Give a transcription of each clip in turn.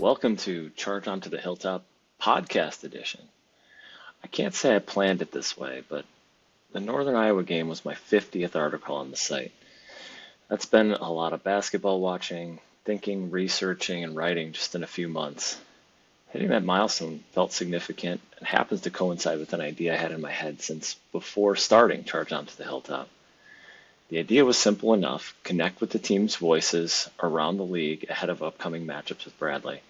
Welcome to Charge Onto the Hilltop podcast edition. I can't say I planned it this way, but the Northern Iowa game was my 50th article on the site. That's been a lot of basketball watching, thinking, researching, and writing just in a few months. Hitting that milestone felt significant and happens to coincide with an idea I had in my head since before starting Charge Onto the Hilltop. The idea was simple enough: connect with the team's voices around the league ahead of upcoming matchups with Bradley.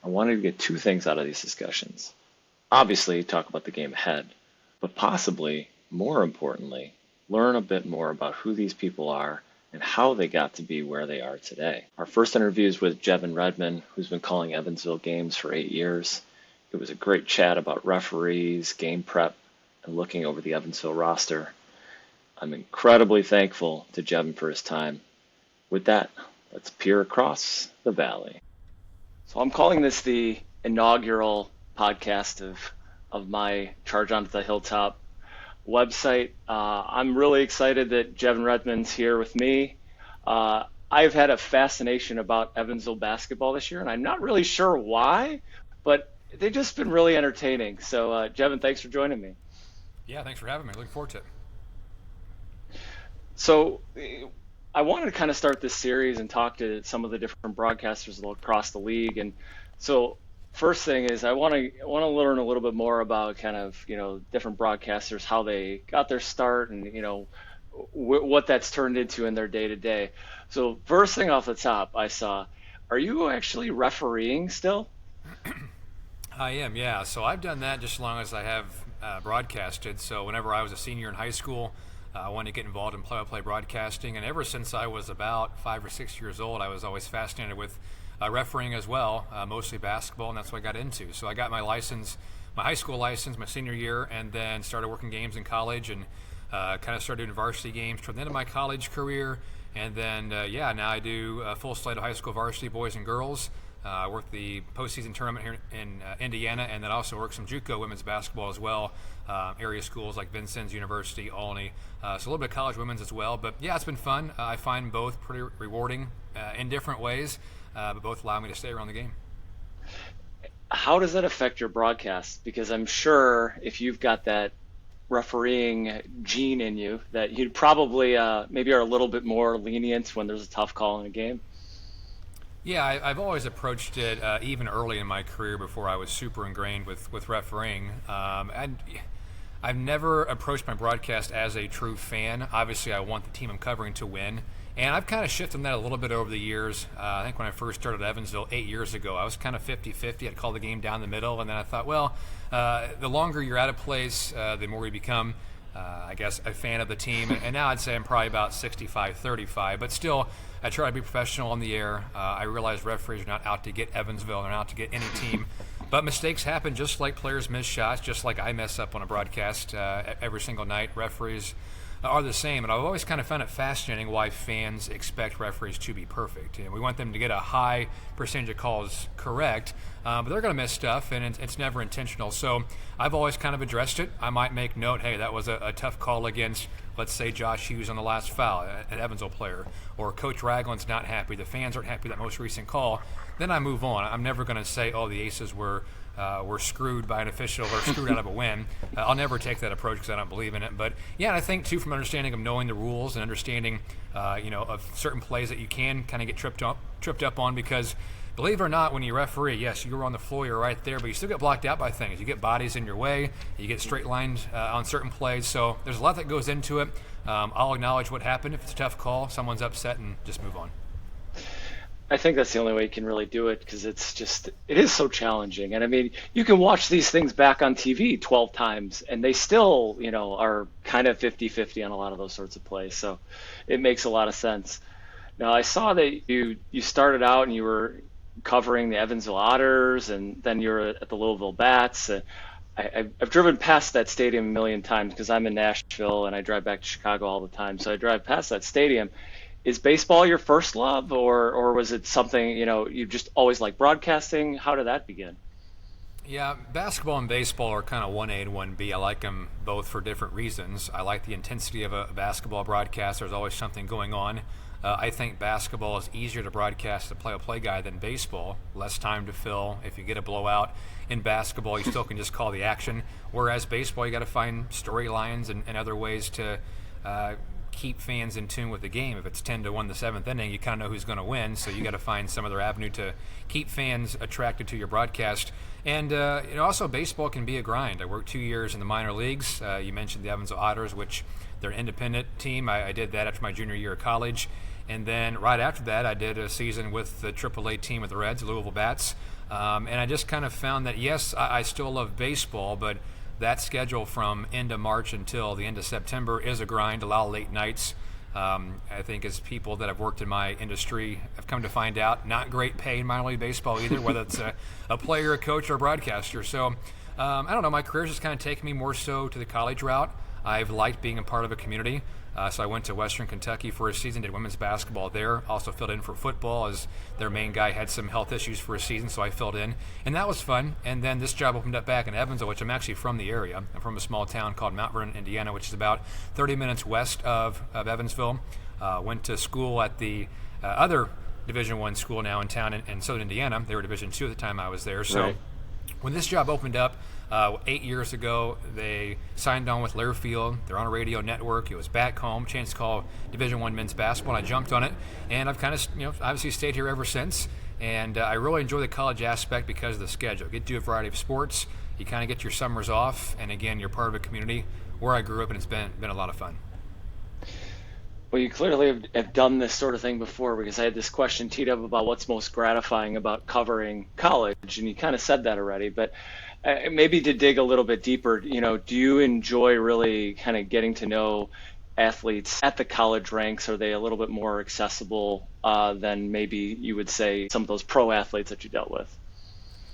I wanted to get two things out of these discussions. Obviously, talk about the game ahead, but possibly, more importantly, learn a bit more about who these people are and how they got to be where they are today. Our first interview is with Jevin Redman, who's been calling Evansville games for 8 years. It was a great chat about referees, game prep, and looking over the Evansville roster. I'm incredibly thankful to Jevin for his time. With that, let's peer across the valley. So I'm calling this the inaugural podcast of my Charge Onto the Hilltop website. I'm really excited that Jevin Redman's here with me. I've had a fascination about Evansville basketball this year, and I'm not really sure why, but they've just been really entertaining. So Jevin, thanks for joining me. Yeah, thanks for having me. Looking forward to it. So I wanted to kind of start this series and talk to some of the different broadcasters across the league. And so first thing is I want to learn a little bit more about kind of, different broadcasters, how they got their start and, what that's turned into in their day to day. So first thing off the top I saw, are you actually refereeing still? I am, yeah. So I've done that just as long as I have broadcasted. So whenever I was a senior in high school, I wanted to get involved in play-by-play broadcasting, and ever since I was about 5 or 6 years old, I was always fascinated with refereeing as well, mostly basketball, and that's what I got into. So I got my license, my high school license, my senior year, and then started working games in college, and kind of started doing varsity games toward the end of my college career. And then, now I do a full slate of high school varsity boys and girls. I work the postseason tournament here in Indiana, and then also work some JUCO women's basketball as well, area schools like Vincennes University, Olney, so a little bit of college women's as well. But yeah, it's been fun. I find both pretty rewarding in different ways, but both allow me to stay around the game. How does that affect your broadcast? Because I'm sure if you've got that refereeing gene in you, that you'd probably maybe are a little bit more lenient when there's a tough call in a game. Yeah, I've always approached it even early in my career before I was super ingrained with refereeing. And I've never approached my broadcast as a true fan. Obviously, I want the team I'm covering to win. And I've kind of shifted that a little bit over the years. I think when I first started at Evansville 8 years ago, I was kind of 50-50. I'd call the game down the middle. And then I thought, the longer you're at a place, the more you become, I guess, a fan of the team. And now I'd say I'm probably about 65-35. But still, I try to be professional on the air. I realize referees are not out to get Evansville. They're not out to get any team. But mistakes happen just like players miss shots, just like I mess up on a broadcast every single night. Referees are the same. And I've always kind of found it fascinating why fans expect referees to be perfect. We want them to get a high percentage of calls correct, but they're going to miss stuff, and it's never intentional. So I've always kind of addressed it. I might make note, hey, that was a tough call against, let's say, Josh Hughes on the last foul, an Evansville player, or Coach Ragland's not happy, the fans aren't happy with that most recent call. Then I move on. I'm never going to say, the Aces were screwed by an official or screwed out of a win. I'll never take that approach because I don't believe in it. But yeah, I think too, from understanding of knowing the rules and understanding, of certain plays that you can kind of get tripped up on, because believe it or not, when you referee, yes, you're on the floor, you're right there, but you still get blocked out by things. You get bodies in your way, you get straight lines on certain plays. So there's a lot that goes into it. I'll acknowledge what happened. If it's a tough call, someone's upset, and just move on. I think that's the only way you can really do it, because it is so challenging. And I mean, you can watch these things back on TV 12 times and they still, are kind of 50-50 on a lot of those sorts of plays. So it makes a lot of sense. Now, I saw that you started out and you were covering the Evansville Otters, and then you were at the Louisville Bats. I've driven past that stadium a million times because I'm in Nashville and I drive back to Chicago all the time. So I drive past that stadium. Is baseball your first love, or was it something, you just always liked broadcasting? How did that begin? Yeah, basketball and baseball are kind of 1A and 1B. I like them both for different reasons. I like the intensity of a basketball broadcast. There's always something going on. I think basketball is easier to broadcast as a play-by-play guy than baseball. Less time to fill. If you get a blowout in basketball, you still can just call the action. Whereas baseball, you got to find storylines and other ways to keep fans in tune with the game. If it's 10-1 the seventh inning, you kind of know who's going to win, so you got to find some other avenue to keep fans attracted to your broadcast. And also baseball can be a grind. I worked 2 years in the minor leagues. You mentioned the Evansville Otters, which they're an independent team. I did that after my junior year of college. And then right after that, I did a season with the AAA team with the Reds, Louisville Bats. And I just kind of found that, yes, I still love baseball, but that schedule from end of March until the end of September is a grind, a lot of late nights. I think as people that have worked in my industry have come to find out, not great pay in minor league baseball either, whether it's a player, a coach, or a broadcaster. So I don't know, my career's just kind of taken me more so to the college route. I've liked being a part of a community. So I went to Western Kentucky for a season, did women's basketball there, also filled in for football as their main guy had some health issues for a season, so I filled in. And that was fun. And then this job opened up back in Evansville, which I'm actually from the area. I'm from a small town called Mount Vernon, Indiana, which is about 30 minutes west of Evansville. Went to school at the other Division I school now in town in Southern Indiana. They were Division II at the time I was there. So Right. when this job opened up 8 years ago, they signed on with Learfield. They're on a radio network. It was back home, chance to call Division I men's basketball, and I jumped on it. And I've kind of, obviously stayed here ever since. And I really enjoy the college aspect because of the schedule. You get to do a variety of sports. You kind of get your summers off. And again, you're part of a community where I grew up, and it's been a lot of fun. Well, you clearly have done this sort of thing before, because I had this question teed up about what's most gratifying about covering college, and you kind of said that already, but maybe to dig a little bit deeper, do you enjoy really kind of getting to know athletes at the college ranks? Are they a little bit more accessible than maybe you would say some of those pro athletes that you dealt with?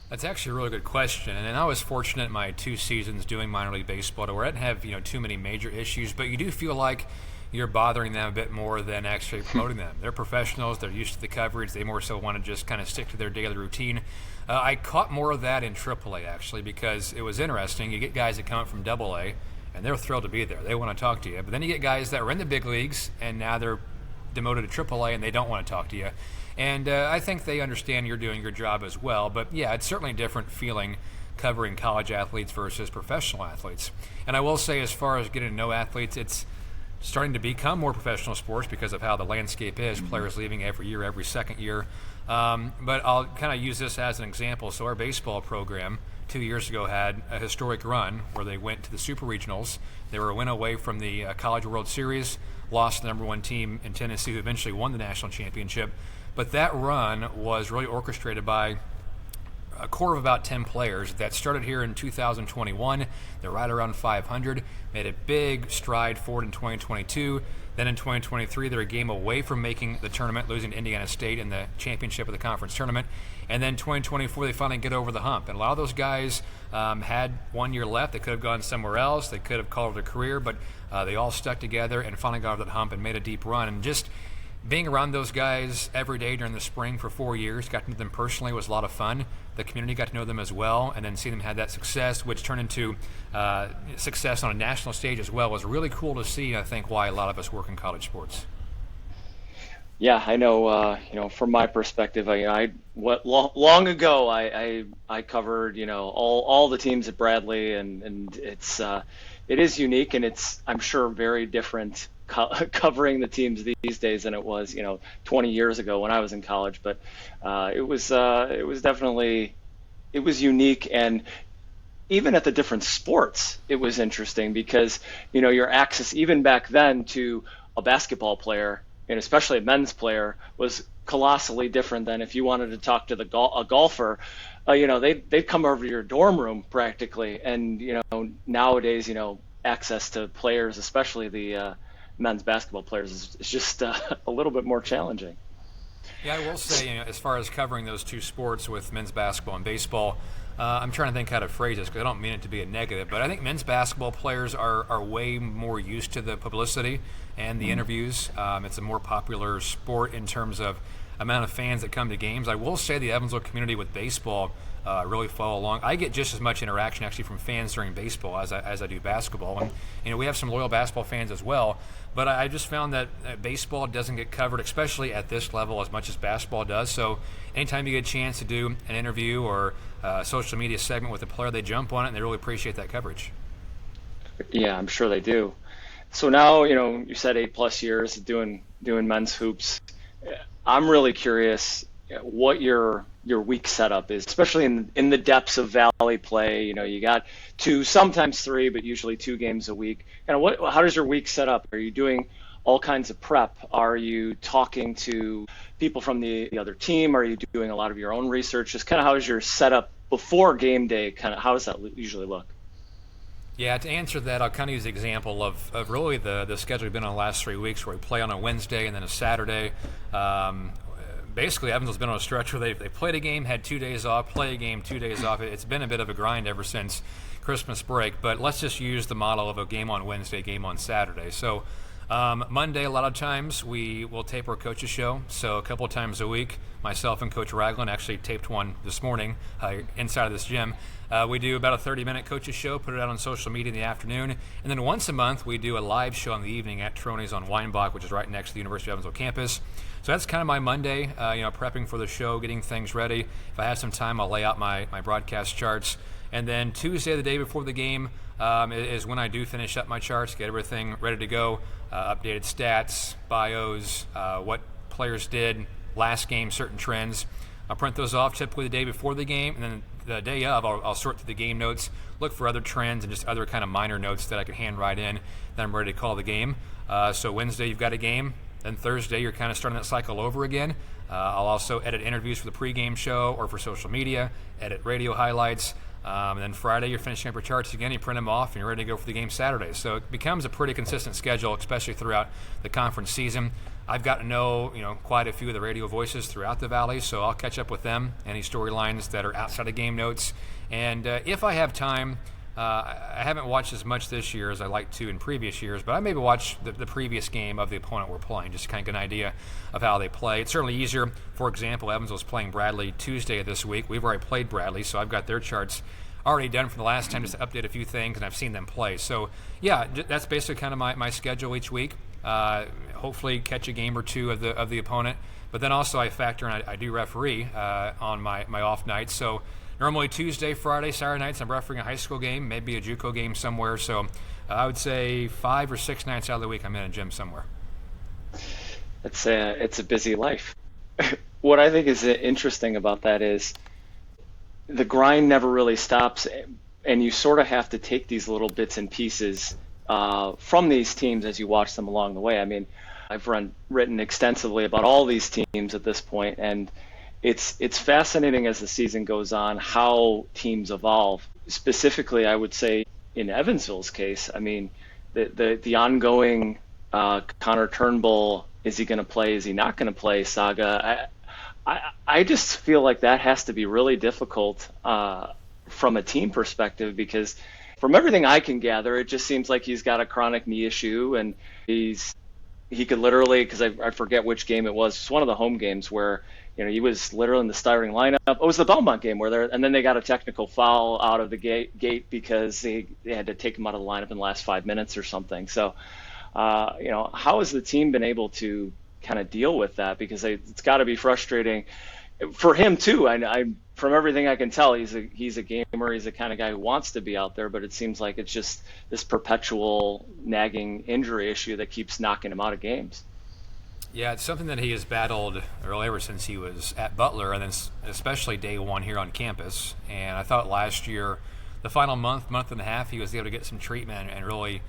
That's actually a really good question, and I was fortunate in my 2 seasons doing minor league baseball to where I didn't have too many major issues, but you do feel like you're bothering them a bit more than actually promoting them. They're professionals. They're used to the coverage. They more so want to just kind of stick to their daily routine. I caught more of that in AAA, actually, because it was interesting. You get guys that come up from AA, and they're thrilled to be there. They want to talk to you. But then you get guys that were in the big leagues, and now they're demoted to AAA, and they don't want to talk to you. And I think they understand you're doing your job as well. But, yeah, it's certainly a different feeling covering college athletes versus professional athletes. And I will say, as far as getting to know athletes, it's starting to become more professional sports because of how the landscape is. Players leaving every year, every second year. But I'll kind of use this as an example. So our baseball program 2 years ago had a historic run where they went to the Super Regionals. They were a win away from the College World Series, lost the number 1 team in Tennessee, who eventually won the national championship. But that run was really orchestrated by a core of about 10 players that started here in 2021. They're right around 500, made a big stride forward in 2022. Then in 2023, they're a game away from making the tournament, losing to Indiana State in the championship of the conference tournament. And then 2024, they finally get over the hump. And a lot of those guys had 1 year left. They could have gone somewhere else. They could have called it a career, but they all stuck together and finally got over that hump and made a deep run. And just being around those guys every day during the spring for 4 years, got to know them personally, was a lot of fun. The community got to know them as well, and then seeing them have that success, which turned into success on a national stage as well, was really cool to see. I think why a lot of us work in college sports. Yeah, I know. From my perspective, long ago I covered all the teams at Bradley, and it is unique, and it's, I'm sure, very different covering the teams these days than it was 20 years ago when I was in college. But it was definitely, it was unique, and even at the different sports it was interesting because your access even back then to a basketball player, and especially a men's player, was colossally different than if you wanted to talk to a golfer. They'd come over to your dorm room practically, and nowadays access to players, especially the men's basketball players, is just a little bit more challenging. Yeah, I will say, as far as covering those 2 sports with men's basketball and baseball, I'm trying to think how to phrase this because I don't mean it to be a negative, but I think men's basketball players are way more used to the publicity and the interviews. It's a more popular sport in terms of amount of fans that come to games. I will say the Evansville community with baseball really follow along. I get just as much interaction actually from fans during baseball as I do basketball, and we have some loyal basketball fans as well. But I just found that baseball doesn't get covered, especially at this level, as much as basketball does. So anytime you get a chance to do an interview or a social media segment with a player, they jump on it and they really appreciate that coverage. Yeah, I'm sure they do. So now, you said 8+ years doing men's hoops. I'm really curious what your week setup is, especially in the depths of Valley play. You got 2, sometimes 3, but usually 2 games a week. How does your week set up? Are you doing all kinds of prep? Are you talking to people from the other team? Are you doing a lot of your own research? Just kind of how is your setup before game day? Kind of how does that usually look? Yeah, to answer that, I'll kind of use the example of really the schedule we've been on the last 3 weeks, where we play on a Wednesday and then a Saturday. Basically, Evansville's been on a stretch where they played a game, had 2 days off, play a game, 2 days off. It's been a bit of a grind ever since Christmas break, but let's just use the model of a game on Wednesday, game on Saturday. So Monday, a lot of times, we will tape our coaches show. So a couple of times a week, myself and Coach Ragland actually taped one this morning inside of this gym. We do about a 30-minute coaches show, put it out on social media in the afternoon. And then once a month, we do a live show in the evening at Troni's on Weinbach, which is right next to the University of Evansville campus. So that's kind of my Monday, prepping for the show, getting things ready. If I have some time, I'll lay out my broadcast charts. And then Tuesday, the day before the game, is when I do finish up my charts, get everything ready to go, updated stats, bios, what players did, last game, certain trends. I'll print those off typically the day before the game, and then the day of, I'll sort through the game notes, look for other trends and just other kind of minor notes that I can hand write in, then I'm ready to call the game. So Wednesday, you've got a game. Then Thursday, you're kind of starting that cycle over again. I'll also edit interviews for the pregame show or for social media, edit radio highlights. And then Friday, you're finishing up your charts again, you print them off, and you're ready to go for the game Saturday. So it becomes a pretty consistent schedule, especially throughout the conference season. I've got to know, quite a few of the radio voices throughout the Valley, so I'll catch up with them, any storylines that are outside of game notes. And if I have time, I haven't watched as much this year as I like to in previous years, but I maybe watch the previous game of the opponent we're playing, just to kind of get an idea of how they play. It's certainly easier. For example, Evansville's playing Bradley Tuesday this week. We've already played Bradley, so I've got their charts already done from the last time, just to update a few things, and I've seen them play. So, yeah, that's basically kind of my schedule each week. Hopefully catch a game or two of the opponent, but then also I factor in, I do referee on my off nights. So normally Tuesday, Friday, Saturday nights, I'm refereeing a high school game, maybe a JUCO game somewhere. So I would say 5 or 6 nights out of the week I'm in a gym somewhere. It's a busy life. What I think is interesting about that is the grind never really stops, and you sort of have to take these little bits and pieces from these teams as you watch them along the way. I mean, I've written extensively about all these teams at this point, and it's fascinating as the season goes on how teams evolve. Specifically, I would say in Evansville's case, I mean, the ongoing Connor Turnbull, is he going to play, is he not going to play saga. I just feel like that has to be really difficult from a team perspective, because from everything I can gather, it just seems like he's got a chronic knee issue, and he could literally, because I forget which game it was, it's one of the home games where he was literally in the starting lineup. It was the Belmont game and then they got a technical foul out of the gate because they had to take him out of the lineup in the last 5 minutes or something. So, how has the team been able to kind of deal with that? Because it's got to be frustrating for him too. I from everything I can tell, he's a gamer. He's the kind of guy who wants to be out there, but it seems like it's just this perpetual nagging injury issue that keeps knocking him out of games. Yeah, it's something that he has battled really ever since he was at Butler, and then especially day one here on campus. And I thought last year, the final month and a half, he was able to get some treatment and really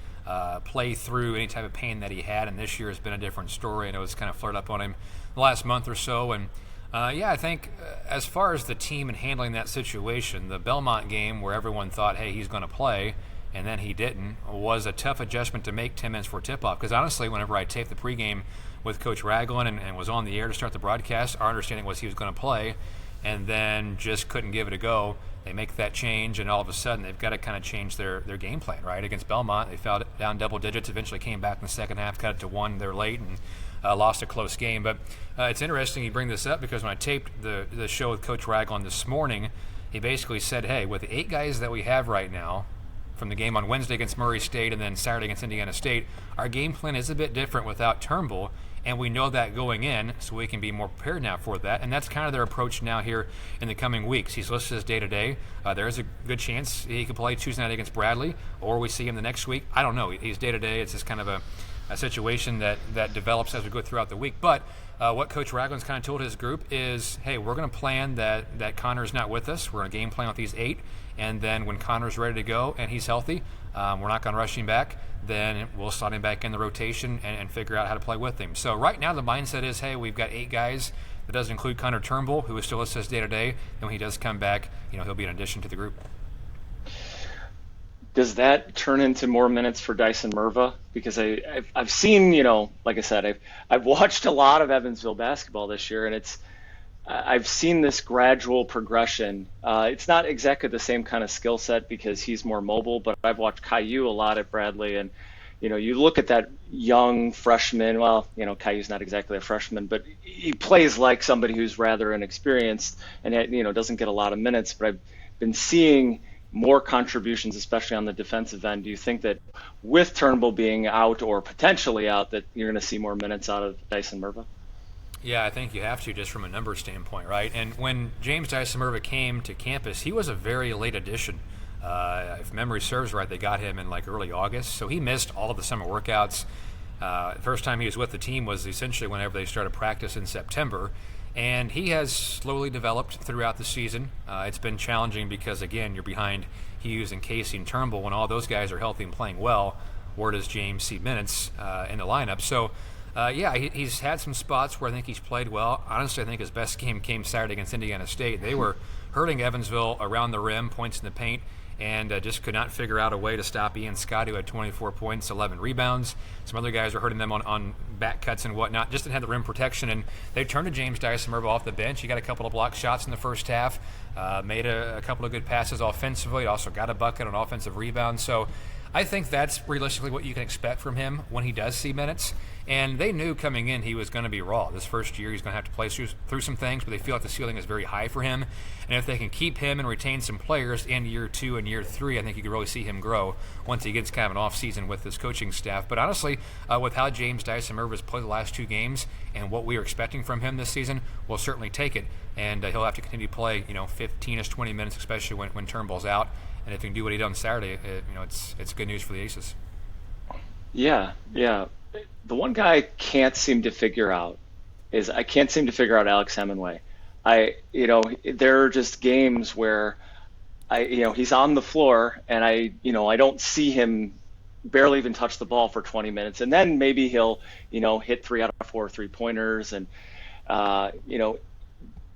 play through any type of pain that he had. And this year has been a different story, and it was kind of flared up on him the last month or so. And I think as far as the team and handling that situation, the Belmont game where everyone thought, hey, he's going to play, and then he didn't, was a tough adjustment to make 10 minutes for tip-off. Because honestly, whenever I taped the pregame with Coach Ragland and was on the air to start the broadcast, our understanding was he was going to play, and then just couldn't give it a go. They make that change, and all of a sudden they've got to kind of change their game plan, right? Against Belmont, they fell down double digits, eventually came back in the second half, cut it to 1. They're late, and lost a close game. But it's interesting you bring this up because when I taped the show with Coach Ragland this morning, he basically said, hey, with the 8 guys that we have right now, from the game on Wednesday against Murray State and then Saturday against Indiana State, our game plan is a bit different without Turnbull, and we know that going in, so we can be more prepared now for that. And that's kind of their approach now here in the coming weeks. He's listed as day-to-day. There is a good chance he could play Tuesday night against Bradley, or we see him the next week. I don't know. He's day-to-day. It's just kind of a situation that develops as we go throughout the week. But what Coach Ragland's kind of told his group is, hey, we're going to plan that Connor's not with us. We're going to game plan with these 8. And then when Connor's ready to go and he's healthy, we're not going to rush him back. Then we'll slot him back in the rotation and figure out how to play with him. So right now the mindset is, hey, we've got 8 guys. That doesn't include Connor Turnbull, who is still listed as day-to-day. And when he does come back, he'll be an addition to the group. Does that turn into more minutes for Dyson Merva? Because I've seen, like I said, I've watched a lot of Evansville basketball this year, and I've seen this gradual progression. It's not exactly the same kind of skill set because he's more mobile, but I've watched Caillou a lot at Bradley, and you look at that young freshman. Well, Caillou's not exactly a freshman, but he plays like somebody who's rather inexperienced and doesn't get a lot of minutes. But I've been seeing more contributions, especially on the defensive end. Do you think that with Turnbull being out or potentially out, that you're going to see more minutes out of Dyson Merva? Yeah, I think you have to, just from a number standpoint, right? And when James Dyson Merva came to campus, he was a very late addition. If memory serves right, they got him in like early August, so he missed all of the summer workouts. First time he was with the team was essentially whenever they started practice in September. And he has slowly developed throughout the season. It's been challenging because, again, you're behind Hughes and Casey and Turnbull. When all those guys are healthy and playing well, where does James see minutes in the lineup? So, he's had some spots where I think he's played well. Honestly, I think his best game came Saturday against Indiana State. They were hurting Evansville around the rim, points in the paint, and just could not figure out a way to stop Ian Scott, who had 24 points, 11 rebounds. Some other guys were hurting them on back cuts and whatnot, just didn't have the rim protection. And they turned to James Dyson Merva off the bench. He got a couple of block shots in the first half, made a couple of good passes offensively. He also got a bucket on offensive rebounds. So I think that's realistically what you can expect from him when he does see minutes. And they knew coming in he was going to be raw. This first year he's going to have to play through some things, but they feel like the ceiling is very high for him. And if they can keep him and retain some players in year 2 and year 3, I think you can really see him grow once he gets kind of an off-season with his coaching staff. But honestly, with how James Dyson Merva has played the last 2 games and what we are expecting from him this season, we'll certainly take it. And he'll have to continue to play 15-ish, 20 minutes, especially when Turnbull's out. And if he can do what he did on Saturday, it's good news for the Aces. Yeah. The one guy I can't seem to figure out Alex Hemingway. There are just games where he's on the floor and I don't see him barely even touch the ball for 20 minutes, and then maybe he'll hit 3 out of 4 3-pointers, and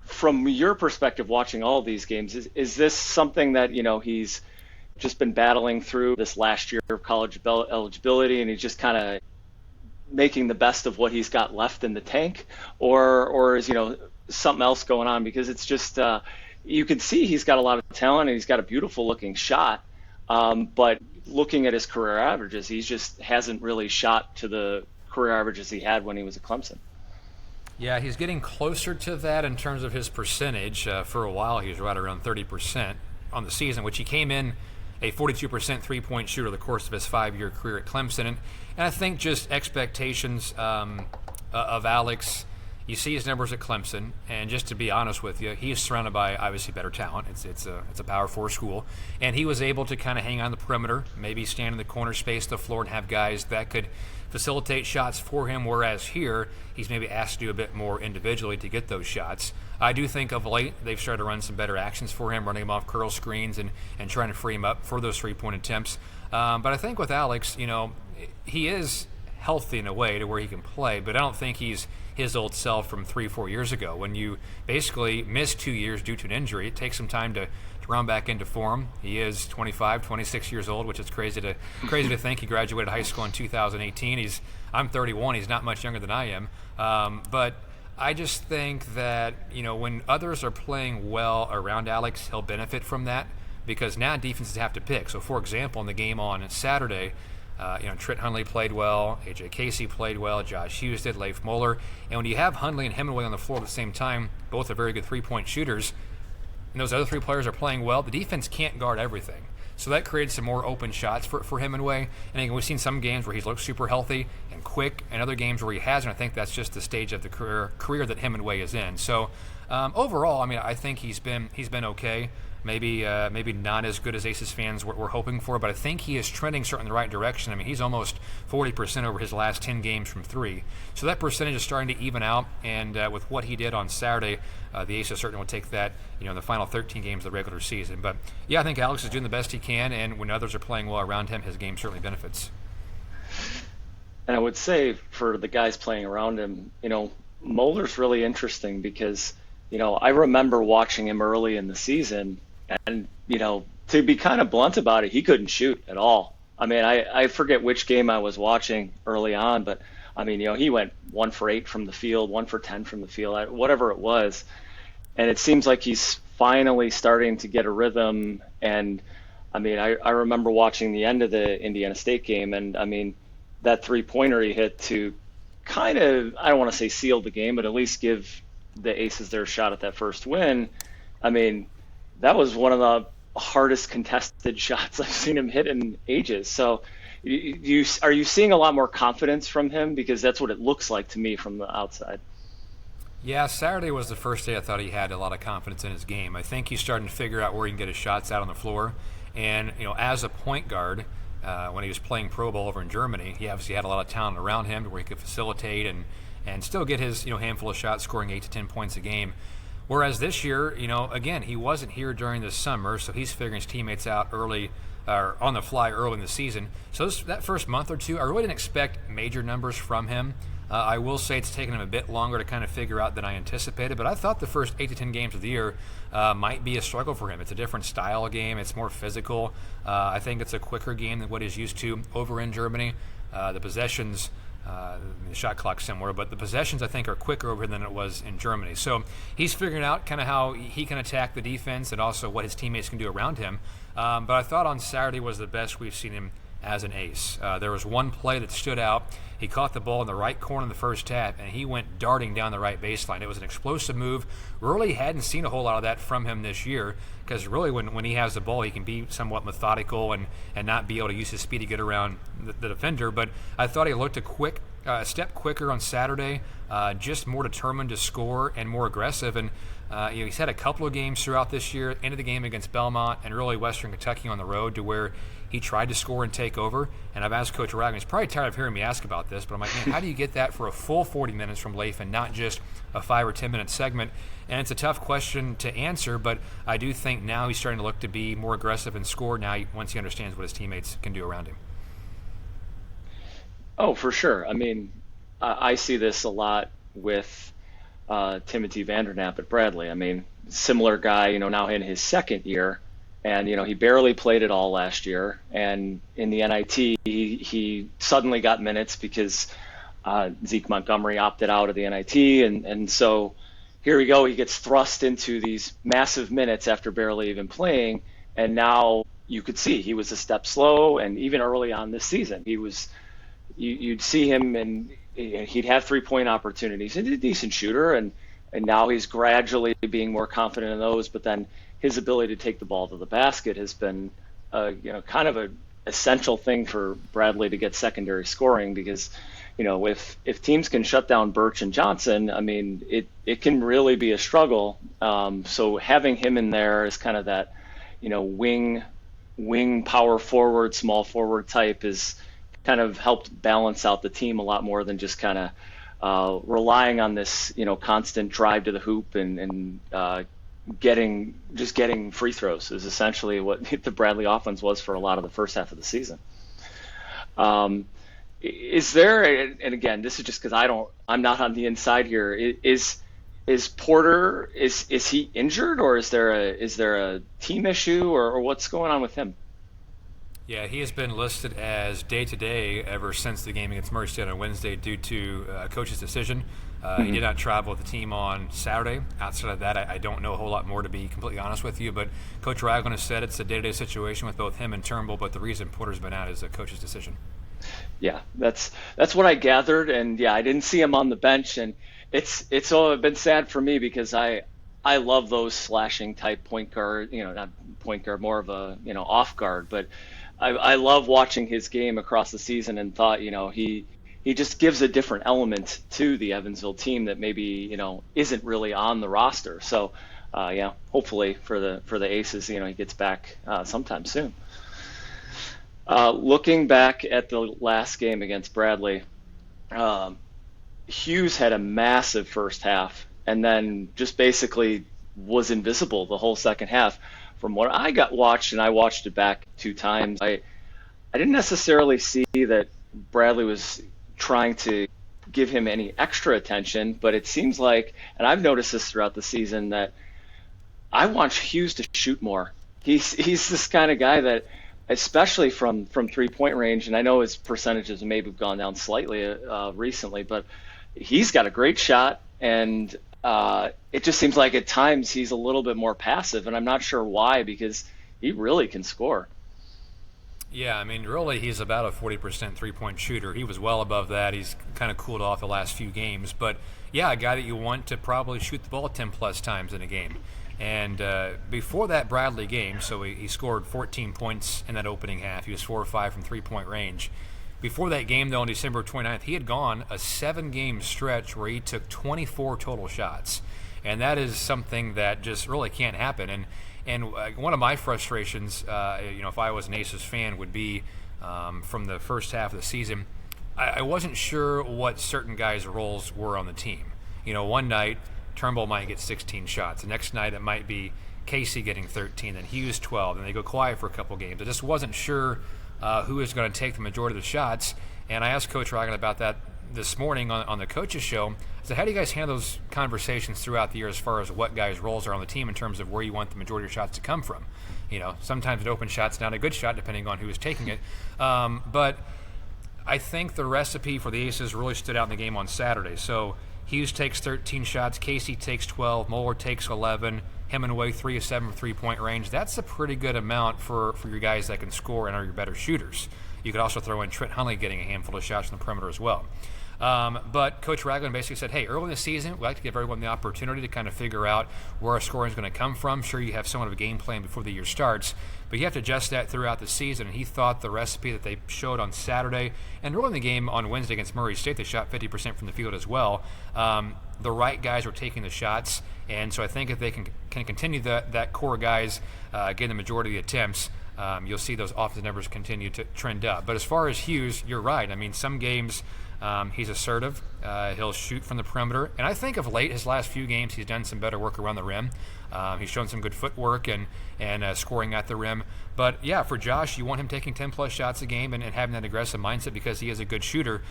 from your perspective watching all of these games, is this something that he's just been battling through this last year of college eligibility and he's just kind of making the best of what he's got left in the tank, or is something else going on? Because it's just you can see he's got a lot of talent and he's got a beautiful looking shot, but looking at his career averages, he just hasn't really shot to the career averages he had when he was at Clemson. Yeah, he's getting closer to that in terms of his percentage. For a while he was right around 30% on the season, which he came in a 42% three-point shooter over the course of his 5-year career at Clemson. And I think just expectations of Alex, you see his numbers at Clemson, and just to be honest with you, he is surrounded by obviously better talent. It's a Power 4 school, and he was able to kind of hang on the perimeter, maybe stand in the corner space of the floor and have guys that could facilitate shots for him, whereas here he's maybe asked to do a bit more individually to get those shots. I do think of late they've started to run some better actions for him, running him off curl screens and trying to free him up for those three-point attempts. But I think with Alex, he is healthy in a way to where he can play, but I don't think he's his old self from 3-4 years ago. When you basically miss 2 years due to an injury, it takes some time to round back into form. He is 25, 26 years old, which is crazy to think. He graduated high school in 2018. I'm 31. He's not much younger than I am. But I just think that, when others are playing well around Alex, he'll benefit from that, because now defenses have to pick. So, for example, in the game on Saturday, Trent Hundley played well, A.J. Casey played well, Josh Hughes did, Leif Mueller. And when you have Hundley and Hemingway on the floor at the same time, both are very good three-point shooters, and those other three players are playing well, the defense can't guard everything. So that created some more open shots for Hemingway. And again, we've seen some games where he's looked super healthy and quick, and other games where he hasn't. I think that's just the stage of the career that Hemingway is in. So overall, I mean, I think he's been okay. Maybe not as good as Aces fans were hoping for, but I think he is trending certainly in the right direction. I mean, he's almost 40% over his last 10 games from three. So that percentage is starting to even out, and with what he did on Saturday, the Aces certainly will take that, in the final 13 games of the regular season. But yeah, I think Alex is doing the best he can, and when others are playing well around him, his game certainly benefits. And I would say for the guys playing around him, Moeller's really interesting because, I remember watching him early in the season, and, to be kind of blunt about it, he couldn't shoot at all. I mean, I forget which game I was watching early on, but I mean, he went 1 for 8 from the field, 1 for 10 from the field, whatever it was. And it seems like he's finally starting to get a rhythm. And I mean, I remember watching the end of the Indiana State game, and I mean, that 3-pointer he hit to kind of, I don't want to say seal the game, but at least give the Aces their shot at that first win. I mean, that was one of the hardest contested shots I've seen him hit in ages. So are you seeing a lot more confidence from him? Because that's what it looks like to me from the outside. Yeah, Saturday was the first day I thought he had a lot of confidence in his game. I think he's starting to figure out where he can get his shots out on the floor. And, as a point guard, when he was playing pro ball over in Germany, he obviously had a lot of talent around him to where he could facilitate and still get his handful of shots, scoring 8 to 10 points a game. Whereas this year, again, he wasn't here during the summer, so he's figuring his teammates out early, or on the fly early in the season. So that first month or two, I really didn't expect major numbers from him. I will say it's taken him a bit longer to kind of figure out than I anticipated, but I thought the first 8 to 10 games of the year might be a struggle for him. It's a different style game. It's more physical. I think it's a quicker game than what he's used to over in Germany. The possessions, the shot clock similar, but the possessions I think are quicker over than it was in Germany. So he's figuring out kind of how he can attack the defense and also what his teammates can do around him. But I thought on Saturday was the best we've seen him as an ace. There was one play that stood out. He caught the ball in the right corner in the first half, and he went darting down the right baseline. It was an explosive move. Really hadn't seen a whole lot of that from him this year, because really when he has the ball, he can be somewhat methodical and not be able to use his speed to get around the defender. But I thought he looked a step quicker on Saturday, just more determined to score and more aggressive. And he's had a couple of games throughout this year, ended the game against Belmont and really Western Kentucky on the road, to where he tried to score and take over. And I've asked Coach Ragland, he's probably tired of hearing me ask about this, but I'm like, man, how do you get that for a full 40 minutes from Leif and not just a 5 or 10 minute segment? And it's a tough question to answer, but I do think now he's starting to look to be more aggressive and score now once he understands what his teammates can do around him. Oh, for sure. I mean, I see this a lot with Timothy Vandernap at Bradley. I mean, similar guy, now in his second year, and he barely played at all last year. And in the NIT, he suddenly got minutes because Zeke Montgomery opted out of the NIT, and so here we go. He gets thrust into these massive minutes after barely even playing, and now you could see he was a step slow. And even early on this season, he was. You'd see him and he'd have 3-point opportunities. He's a decent shooter, and now he's gradually being more confident in those. But then his ability to take the ball to the basket has been, kind of an essential thing for Bradley to get secondary scoring, because, if teams can shut down Birch and Johnson, I mean, it can really be a struggle. So having him in there is kind of that, wing power forward, small forward type is kind of helped balance out the team a lot more than just kind of relying on this, constant drive to the hoop and getting free throws is essentially what the Bradley offense was for a lot of the first half of the season. Is there, and again, this is just because I'm not on the inside here. Is Porter, is he injured, or is there a team issue, or what's going on with him? Yeah, he has been listed as day-to-day ever since the game against Murray State on Wednesday due to a coach's decision. He did not travel with the team on Saturday. Outside of that, I don't know a whole lot more, to be completely honest with you. But Coach Ragland has said it's a day-to-day situation with both him and Turnbull, but the reason Porter's been out is a coach's decision. Yeah, that's what I gathered, and yeah, I didn't see him on the bench, and it's all been sad for me because I love those slashing type point guard, not point guard, more of a off guard, but I love watching his game across the season and thought he just gives a different element to the Evansville team that maybe isn't really on the roster. So yeah, hopefully for the Aces, he gets back sometime soon. Looking back at the last game against Bradley, um, Hughes had a massive first half and then just basically was invisible the whole second half. From what I got watched, and I watched it back 2 times, I didn't necessarily see that Bradley was trying to give him any extra attention, but it seems like, and I've noticed this throughout the season, that I want Hughes to shoot more. He's this kind of guy that, especially from 3 point range, and I know his percentages maybe have gone down slightly recently, but he's got a great shot, and it just seems like at times he's a little bit more passive, and I'm not sure why because he really can score. Yeah, I mean, really, he's about a 40% three-point shooter. He was well above that. He's kind of cooled off the last few games. But, yeah, a guy that you want to probably shoot the ball 10-plus times in a game. And before that Bradley game, so he scored 14 points in that opening half. He was 4 or 5 from three-point range. Before that game, though, on December 29th, he had gone a 7-game stretch where he took 24 total shots. And that is something that just really can't happen. And one of my frustrations, if I was an Aces fan, would be from the first half of the season, I wasn't sure what certain guys' roles were on the team. One night, Turnbull might get 16 shots. The next night, it might be Casey getting 13, then Hughes 12, and they go quiet for a couple games. I just wasn't sure who was going to take the majority of the shots. And I asked Coach Roggen about that this morning on the coaches show. I said, how do you guys handle those conversations throughout the year as far as what guys' roles are on the team in terms of where you want the majority of your shots to come from? Sometimes an open shot's not a good shot depending on who is taking it. But I think the recipe for the Aces really stood out in the game on Saturday. So Hughes takes 13 shots, Casey takes 12, Moeller takes 11, Hemingway 3 of 7 from three-point range. That's a pretty good amount for your guys that can score and are your better shooters. You could also throw in Trent Hunley getting a handful of shots from the perimeter as well. But Coach Ragland basically said, hey, early in the season, we like to give everyone the opportunity to kind of figure out where our scoring is going to come from. Sure, you have somewhat of a game plan before the year starts, but you have to adjust that throughout the season. And he thought the recipe that they showed on Saturday and early in the game on Wednesday against Murray State, they shot 50% from the field as well. The right guys were taking the shots, and so I think if they can continue that core guys getting the majority of the attempts, you'll see those offensive numbers continue to trend up. But as far as Hughes, you're right. I mean, some games he's assertive. He'll shoot from the perimeter. And I think of late, his last few games, he's done some better work around the rim. He's shown some good footwork and scoring at the rim. But, yeah, for Josh, you want him taking 10-plus shots a game and having that aggressive mindset because he is a good shooter.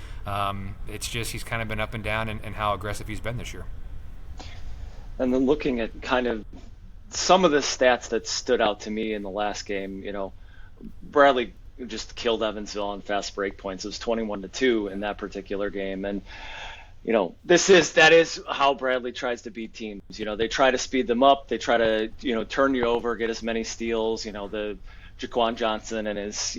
It's just he's kind of been up and down in how aggressive he's been this year. And then looking at kind of some of the stats that stood out to me in the last game, Bradley just killed Evansville on fast break points. It was 21-2 in that particular game. And, that is how Bradley tries to beat teams. They try to speed them up. They try to, turn you over, get as many steals. The Jaquan Johnson and his,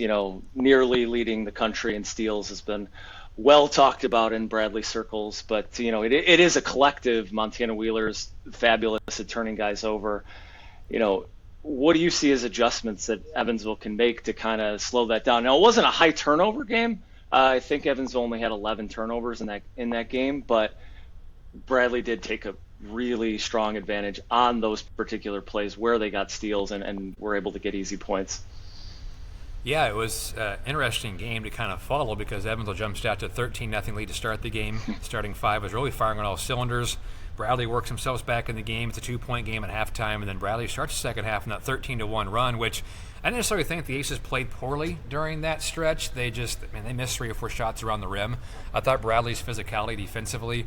nearly leading the country in steals has been well talked about in Bradley circles. But, it is a collective. Montana Wheeler's fabulous at turning guys over. What do you see as adjustments that Evansville can make to kind of slow that down? Now, it wasn't a high turnover game. I think Evansville only had 11 turnovers in that game, but Bradley did take a really strong advantage on those particular plays where they got steals and were able to get easy points. Yeah, it was an interesting game to kind of follow because Evansville jumps out to 13-0 lead to start the game. Starting 5 was really firing on all cylinders. Bradley works themselves back in the game. It's a 2-point game at halftime, and then Bradley starts the second half in that 13-1 run, which I didn't necessarily think the Aces played poorly during that stretch. They missed 3 or 4 shots around the rim. I thought Bradley's physicality defensively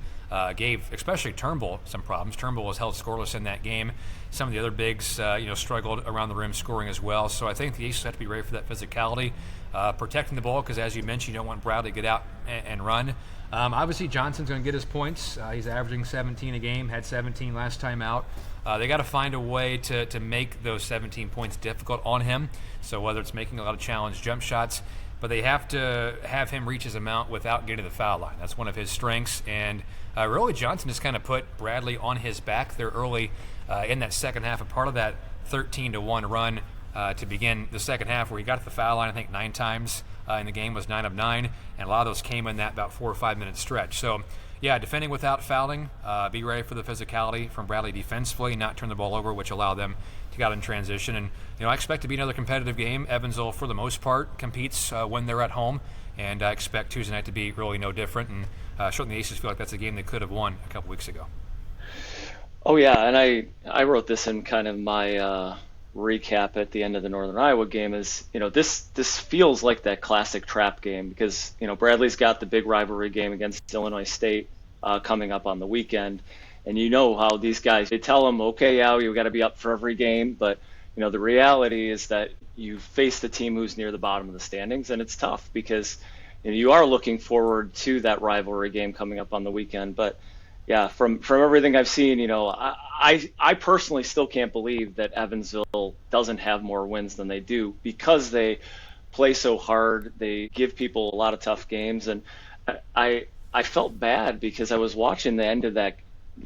gave, especially Turnbull, some problems. Turnbull was held scoreless in that game. Some of the other bigs, struggled around the rim scoring as well. So I think the Aces have to be ready for that physicality, protecting the ball because, as you mentioned, you don't want Bradley to get out and run. Obviously, Johnson's going to get his points. He's averaging 17 a game, had 17 last time out. They got to find a way to make those 17 points difficult on him. So whether it's making a lot of challenge jump shots, but they have to have him reach his amount without getting to the foul line. That's one of his strengths, and really Johnson just kind of put Bradley on his back there early in that second half. A part of that 13-1 run to begin the second half, where he got to the foul line I think 9 times in the game, was 9 of 9, and a lot of those came in that about 4 or 5 minute stretch. So yeah, defending without fouling, be ready for the physicality from Bradley defensively, not turn the ball over, which allowed them to get out in transition. And I expect to be another competitive game. Evansville, for the most part, competes when they're at home, and I expect Tuesday night to be really no different. And certainly the Aces feel like that's a game they could have won a couple weeks ago. Oh yeah, and I wrote this in kind of my recap at the end of the Northern Iowa game. Is this feels like that classic trap game, because Bradley's got the big rivalry game against Illinois State coming up on the weekend, and how these guys, they tell them, okay, yeah, you've got to be up for every game, but the reality is that you face the team who's near the bottom of the standings, and it's tough because you are looking forward to that rivalry game coming up on the weekend. But yeah, from everything I've seen, I personally still can't believe that Evansville doesn't have more wins than they do, because they play so hard. They give people a lot of tough games, and I felt bad because I was watching the end of the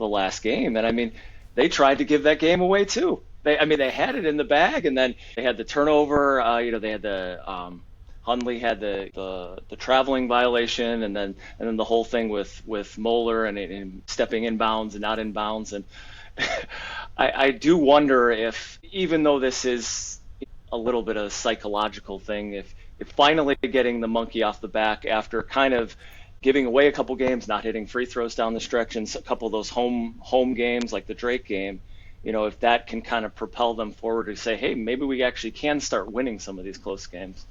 last game, and they tried to give that game away too. They had it in the bag, and then they had the turnover. They had the Hundley had the traveling violation, and then the whole thing with Moeller and stepping in bounds and not in bounds. And I do wonder if, even though this is a little bit of a psychological thing, if finally getting the monkey off the back after kind of giving away a couple games, not hitting free throws down the stretch, and a couple of those home games like the Drake game, if that can kind of propel them forward to say, hey, maybe we actually can start winning some of these close games.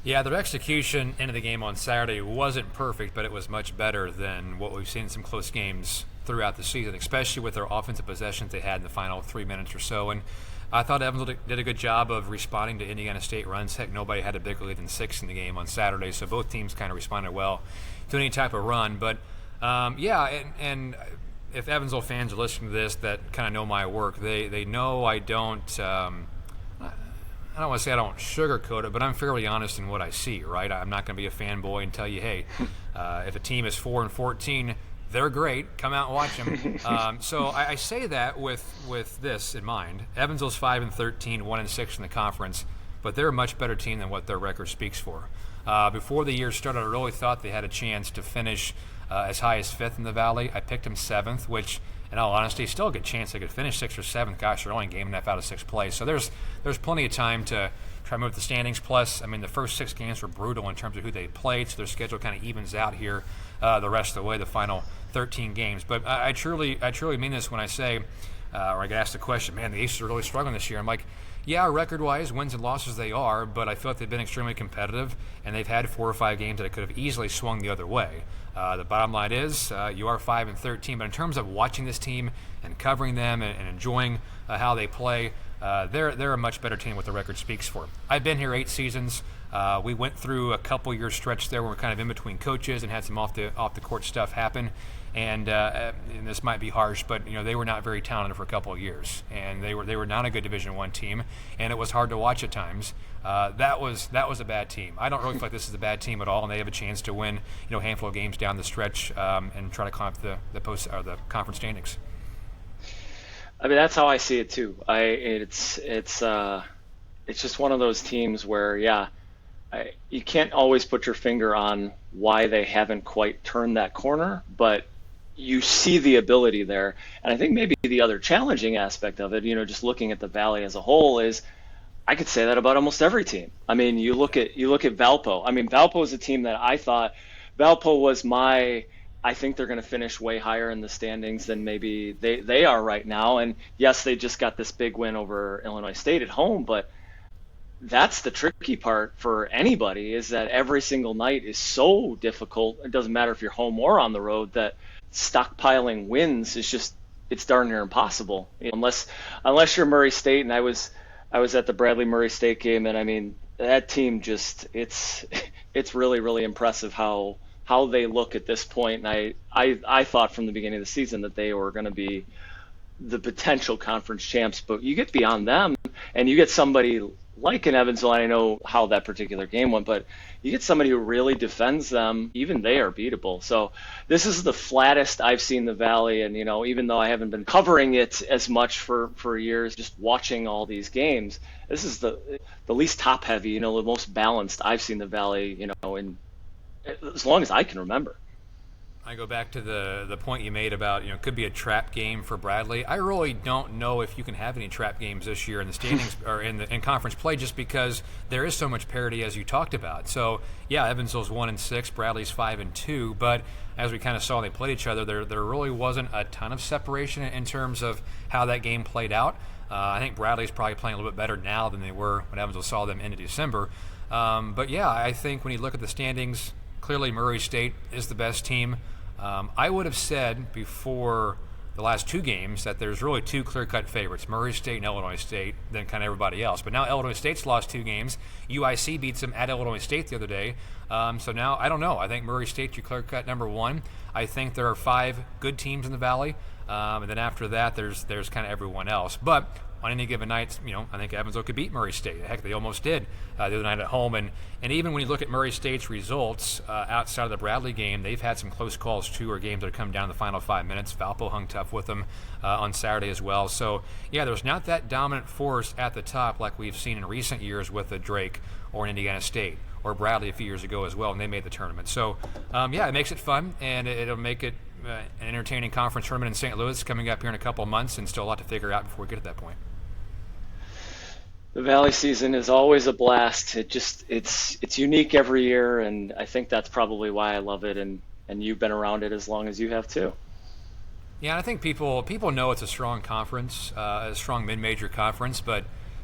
Yeah, their execution into the game on Saturday wasn't perfect, but it was much better than what we've seen in some close games throughout the season, especially with their offensive possessions they had in the final 3 minutes or so. And I thought Evansville did a good job of responding to Indiana State runs. Heck, nobody had a bigger lead than 6 in the game on Saturday, so both teams kind of responded well to any type of run. But and if Evansville fans are listening to this that kind of know my work, they know I don't. I don't want to say I don't sugarcoat it, but I'm fairly honest in what I see, right? I'm not going to be a fanboy and tell you, hey, if a team is 4-14, they're great. Come out and watch them. So I say that with this in mind. Evansville's 5-13, 1-6 in the conference, but they're a much better team than what their record speaks for. Before the year started, I really thought they had a chance to finish as high as 5th in the Valley. I picked them 7th, which, in all honesty, still a good chance they could finish 6th or 7th. Gosh, they're only a game and a half out of 6th place. So there's plenty of time to try to move the standings. Plus, the first 6 games were brutal in terms of who they played, so their schedule kind of evens out here the rest of the way, the final 13 games. But I truly mean this when I say, or I get asked the question, man, the Aces are really struggling this year. I'm like, yeah, record-wise, wins and losses they are, but I feel like they've been extremely competitive, and they've had 4 or 5 games that could have easily swung the other way. The bottom line is you are 5-13, but in terms of watching this team and covering them and enjoying how they play, they're a much better team than what the record speaks for. I've been here 8 seasons. We went through a couple year stretch there where we're kind of in between coaches and had some off the court stuff happen. And this might be harsh, but they were not very talented for a couple of years, and they were not a good Division I team, and it was hard to watch at times. That was a bad team. I don't really feel like this is a bad team at all, and they have a chance to win a handful of games down the stretch and try to climb up the conference standings. That's how I see it too. It's just one of those teams where you can't always put your finger on why they haven't quite turned that corner, but you see the ability there. And I think maybe the other challenging aspect of it, just looking at the Valley as a whole, is I could say that about almost every team. You look at Valpo. Valpo is a team that I thought Valpo was I think they're going to finish way higher in the standings than maybe they are right now. And yes, they just got this big win over Illinois State at home, but that's the tricky part for anybody, is that every single night is so difficult. It doesn't matter if you're home or on the road, that stockpiling wins is it's darn near impossible. Unless you're Murray State, and I was at the Bradley Murray State game, and that team it's really, really impressive how they look at this point. And I thought from the beginning of the season that they were going to be the potential conference champs, but you get beyond them and you get somebody like in Evansville, I know how that particular game went, but you get somebody who really defends them, even they are beatable. So this is the flattest I've seen the Valley, and even though I haven't been covering it as much for years, just watching all these games, this is the least top heavy, the most balanced I've seen the Valley, in as long as I can remember. I go back to the point you made about it could be a trap game for Bradley. I really don't know if you can have any trap games this year in the standings or in conference play, just because there is so much parity as you talked about. So yeah, Evansville's 1-6, Bradley's 5-2, but as we kind of saw when they played each other, there really wasn't a ton of separation in terms of how that game played out. I think Bradley's probably playing a little bit better now than they were when Evansville saw them into December. But yeah, I think when you look at the standings, clearly Murray State is the best team. I would have said before the last two games that there's really two clear-cut favorites, Murray State and Illinois State, then kind of everybody else. But now Illinois State's lost two games. UIC beats them at Illinois State the other day. So now, I don't know. I think Murray State's your clear-cut number one. I think there are 5 good teams in the Valley. And then after that, there's kind of everyone else. But on any given night, I think Evansville could beat Murray State. Heck, they almost did the other night at home. And even when you look at Murray State's results outside of the Bradley game, they've had some close calls too, or games that have come down in the final 5 minutes. Valpo hung tough with them on Saturday as well. So yeah, there's not that dominant force at the top like we've seen in recent years with a Drake or an Indiana State or Bradley a few years ago as well, and they made the tournament. So yeah, it makes it fun, and it'll make it an entertaining conference tournament in St. Louis coming up here in a couple of months, and still a lot to figure out before we get to that point. The Valley season is always a blast. It's unique every year, and I think that's probably why I love it. And you've been around it as long as you have too. Yeah, and I think people know it's a strong conference, a strong mid-major conference, but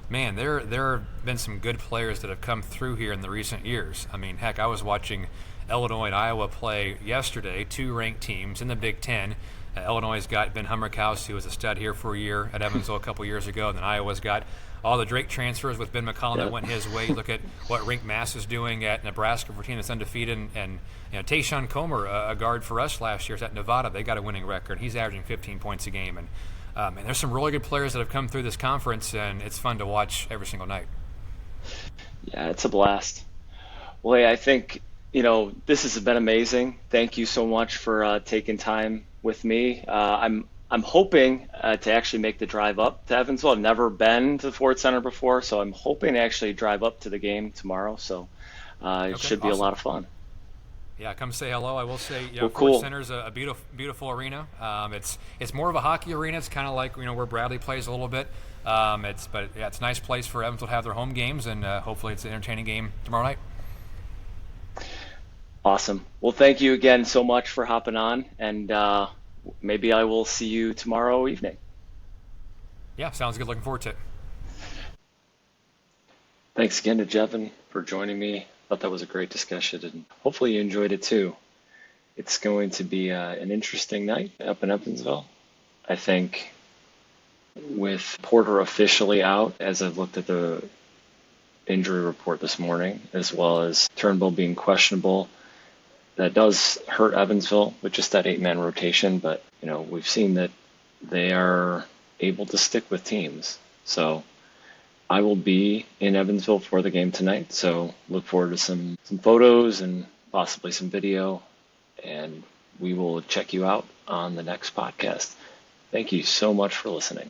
man, there have been some good players that have come through here in the recent years. I mean, heck, I was watching Illinois and Iowa play yesterday, 2 ranked teams in the Big Ten. Illinois' got Ben Hummerkaus, who was a stud here for a year at Evansville a couple years ago, and then Iowa's got all the Drake transfers with Ben McCollum that went his way. Look at what Rink Mass is doing at Nebraska for a team that's undefeated, and Tayshawn Comer, a guard for us last year, is at Nevada. They got a winning record. He's averaging 15 points a game, and there's some really good players that have come through this conference, and it's fun to watch every single night. Yeah, it's a blast. Well, hey, I think this has been amazing. Thank you so much for taking time with me. I'm hoping to actually make the drive up to Evansville. I've never been to the Ford Center before, so I'm hoping to actually drive up to the game tomorrow. So it should be a lot of fun. Yeah, come say hello. I will say, Well, Ford cool. Center's a beautiful arena. It's more of a hockey arena. It's kind of like where Bradley plays a little bit. It's a nice place for Evansville to have their home games, and hopefully it's an entertaining game tomorrow night. Awesome. Well, thank you again so much for hopping on, and maybe I will see you tomorrow evening. Yeah, sounds good. Looking forward to it. Thanks again to Jevin for joining me. Thought that was a great discussion, and hopefully you enjoyed it too. It's going to be an interesting night up in Evansville. I think with Porter officially out, as I've looked at the injury report this morning, as well as Turnbull being questionable, that does hurt Evansville with just that 8-man rotation. But we've seen that they are able to stick with teams. So I will be in Evansville for the game tonight, so look forward to some photos and possibly some video, and we will check you out on the next podcast. Thank you so much for listening.